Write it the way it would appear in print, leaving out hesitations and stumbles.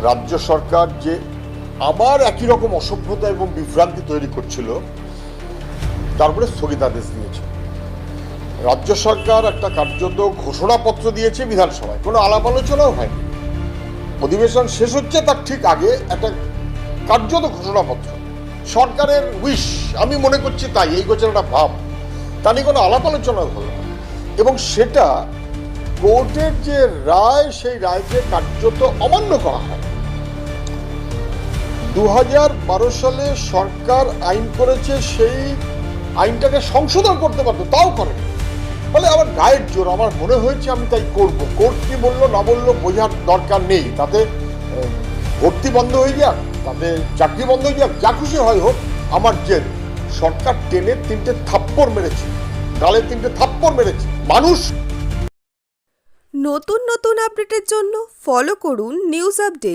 রাজ্য সরকার যে আবার একই রকম অসভ্যতা এবং বিভ্রান্তি তৈরি করছিল, তারপরে স্থগিতাদেশ দিয়েছে। রাজ্য সরকার একটা কার্যত ঘোষণাপত্র দিয়েছে বিধানসভায়, কোনো আলাপ আলোচনাও হয়নি। অধিবেশন শেষ হচ্ছে তার ঠিক আগে একটা কার্যত ঘোষণাপত্র, সরকারের উইশ, আমি মনে করছি তাই, এই গোচরটা ভাব, তা নিয়ে কোনো আলাপ আলোচনা হলো না। এবং সেটা কোর্টের যে রায়, সেই রায়কে কার্যত অমান্য করা হয়। 2012 সালে সরকার আইন করেছে, সেই আইনটাকে সংশোধন করতে পারতো, তাও করে। ফলে আমার গায়ের জোর, আমার মনে হয়েছে আমি তাই করব। কোর্ট কি বললো না বললো বোঝার দরকার নেই, তাতে ভর্তি বন্ধ হয়ে যাক, তাতে চাকরি বন্ধ হয়ে যাক, যা খুশি হয় হোক, আমার জেদ। সরকার টেনে 3টে থাপ্পড় মেরেছে, গালে 3টে থাপ্পড় মেরেছে মানুষ। নতুন নতুন আপডেটের জন্য ফলো করুন নিউজ আপডেট।